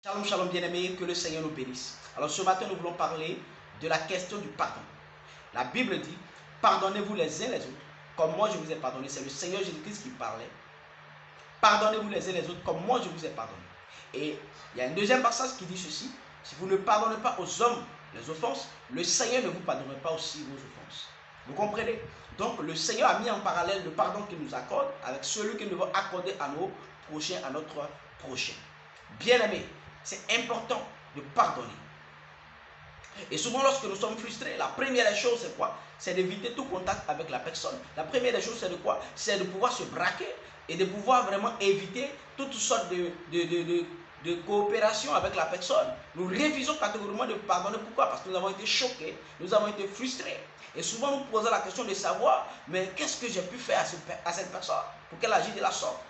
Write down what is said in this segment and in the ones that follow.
Shalom, shalom bien-aimés, que le Seigneur nous bénisse. Alors ce matin, nous voulons parler de la question du pardon. La Bible dit, pardonnez-vous les uns les autres, comme moi je vous ai pardonné. C'est le Seigneur Jésus-Christ qui parlait. Pardonnez-vous les uns les autres, comme moi je vous ai pardonné. Et il y a un deuxième passage qui dit ceci, si vous ne pardonnez pas aux hommes les offenses, le Seigneur ne vous pardonnera pas aussi vos offenses. Vous comprenez? Donc le Seigneur a mis en parallèle le pardon qu'il nous accorde avec celui qu'il nous va accorder à nos prochains, à notre prochain. Bien-aimés, c'est important de pardonner. Et souvent, lorsque nous sommes frustrés, la première des choses, c'est quoi? C'est d'éviter tout contact avec la personne. La première des choses, c'est de quoi? C'est de pouvoir se braquer et de pouvoir vraiment éviter toutes sortes de coopération avec la personne. Nous refusons catégoriquement de pardonner. Pourquoi? Parce que nous avons été choqués, nous avons été frustrés. Et souvent, nous posons la question de savoir, mais qu'est-ce que j'ai pu faire à cette personne pour qu'elle agisse de la sorte?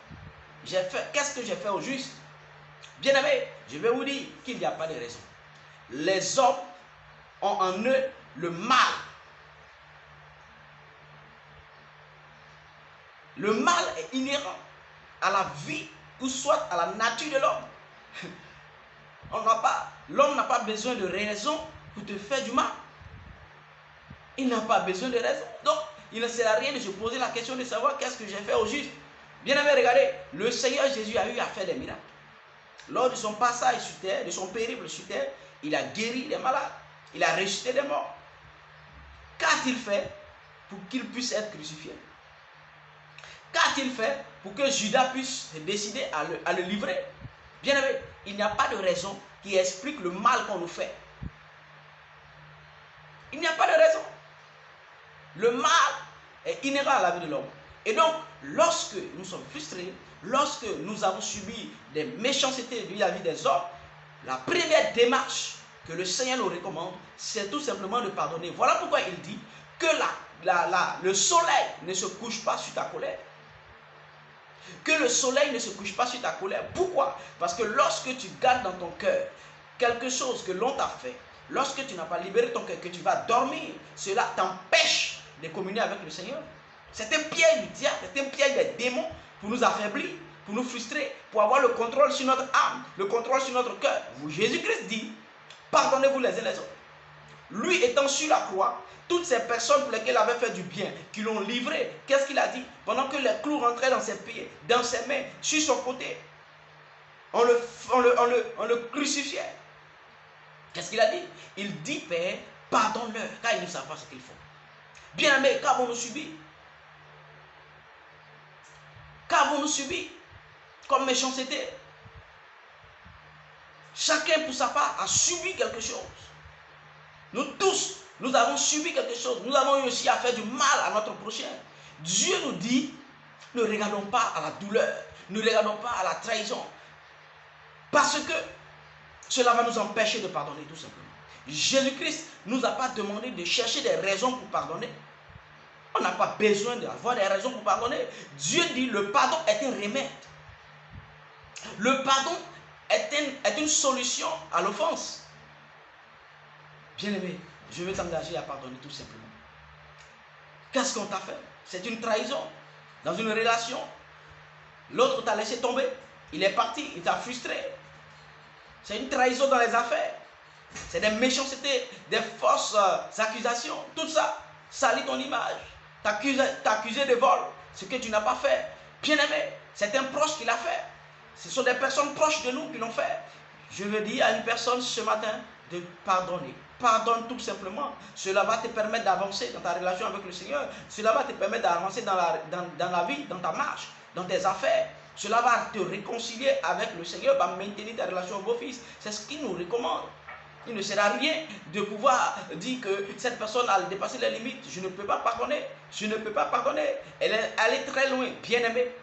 Qu'est-ce que j'ai fait au juste? Bien-aimés, je vais vous dire qu'il n'y a pas de raison. Les hommes ont en eux le mal. Le mal est inhérent à la vie ou soit à la nature de l'homme. L'homme n'a pas besoin de raison pour te faire du mal. Il n'a pas besoin de raison. Donc, il ne sert à rien de se poser la question de savoir qu'est-ce que j'ai fait au juste. Bien-aimés, regardez, le Seigneur Jésus a eu à faire des miracles. Lors de son passage sur terre, de son périple sur terre, il a guéri les malades. Il a ressuscité des morts. Qu'a-t-il fait pour qu'il puisse être crucifié? Qu'a-t-il fait pour que Judas puisse décider à le livrer? Bien aimé, il n'y a pas de raison qui explique le mal qu'on nous fait. Il n'y a pas de raison. Le mal est inhérent à la vie de l'homme. Et donc, lorsque nous sommes frustrés, lorsque nous avons subi des méchancetés vis-à-vis des hommes, la première démarche que le Seigneur nous recommande, c'est tout simplement de pardonner. Voilà pourquoi il dit que le soleil ne se couche pas sur ta colère. Que le soleil ne se couche pas sur ta colère. Pourquoi? Parce que lorsque tu gardes dans ton cœur quelque chose que l'on t'a fait, lorsque tu n'as pas libéré ton cœur, que tu vas dormir, cela t'empêche de communier avec le Seigneur. C'est un piège du diable, c'est un piège des démons pour nous affaiblir, pour nous frustrer, pour avoir le contrôle sur notre âme, le contrôle sur notre cœur. Jésus-Christ dit, pardonnez-vous les uns les autres. Lui étant sur la croix, toutes ces personnes pour lesquelles il avait fait du bien, qui l'ont livré, qu'est-ce qu'il a dit? Pendant que les clous rentraient dans ses pieds, dans ses mains, sur son côté, on le crucifiait. Qu'est-ce qu'il a dit? Il dit, Père, pardonne-leur, car ils ne savent pas ce qu'ils font. Bien-aimés, qu'avons-nous subi? Qu'avons-nous subi comme méchanceté? Chacun pour sa part a subi quelque chose. Nous tous, nous avons subi quelque chose. Nous avons eu aussi à faire du mal à notre prochain. Dieu nous dit, ne regardons pas à la douleur, ne regardons pas à la trahison. Parce que cela va nous empêcher de pardonner tout simplement. Jésus-Christ ne nous a pas demandé de chercher des raisons pour pardonner. On n'a pas besoin d'avoir des raisons pour pardonner. Dieu dit, le pardon est un remède. Le pardon est une solution à l'offense. Bien-aimé, je veux t'engager à pardonner tout simplement. Qu'est-ce qu'on t'a fait? C'est une trahison. Dans une relation, l'autre t'a laissé tomber. Il est parti, il t'a frustré. C'est une trahison dans les affaires. C'est des méchancetés, des fausses accusations. Tout ça salit ton image. T'as accusé de vol, ce que tu n'as pas fait. Bien-aimé, c'est un proche qui l'a fait. Ce sont des personnes proches de nous qui l'ont fait. Je veux dire à une personne ce matin de pardonner. Pardonne tout simplement. Cela va te permettre d'avancer dans ta relation avec le Seigneur. Cela va te permettre d'avancer dans la vie, dans ta marche, dans tes affaires. Cela va te réconcilier avec le Seigneur, va maintenir ta relation au beau-fils. C'est ce qu'il nous recommande. Il ne sert à rien de pouvoir dire que cette personne a dépassé les limites. Je ne peux pas pardonner. Je ne peux pas pardonner. Elle est allée très loin. Bien-aimé,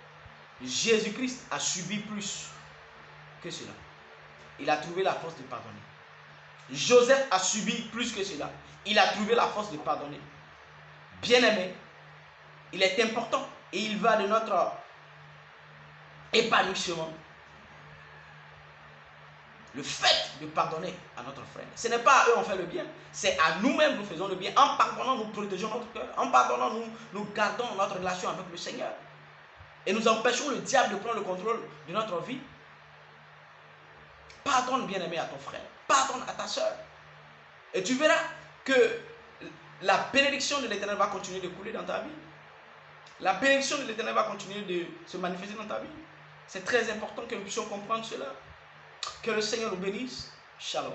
Jésus-Christ a subi plus que cela. Il a trouvé la force de pardonner. Joseph a subi plus que cela. Il a trouvé la force de pardonner. Bien-aimé, il est important et il va de notre épanouissement. Le fait de pardonner à notre frère. Ce n'est pas à eux on fait le bien, c'est à nous-mêmes nous faisons le bien. En pardonnant, nous protégeons notre cœur. En pardonnant, nous gardons notre relation avec le Seigneur. Et nous empêchons le diable de prendre le contrôle de notre vie. Pardonne, bien-aimé, à ton frère. Pardonne à ta soeur. Et tu verras que la bénédiction de l'Éternel va continuer de couler dans ta vie. La bénédiction de l'Éternel va continuer de se manifester dans ta vie. C'est très important que nous puissions comprendre cela. Que le Seigneur nous bénisse. Shalom.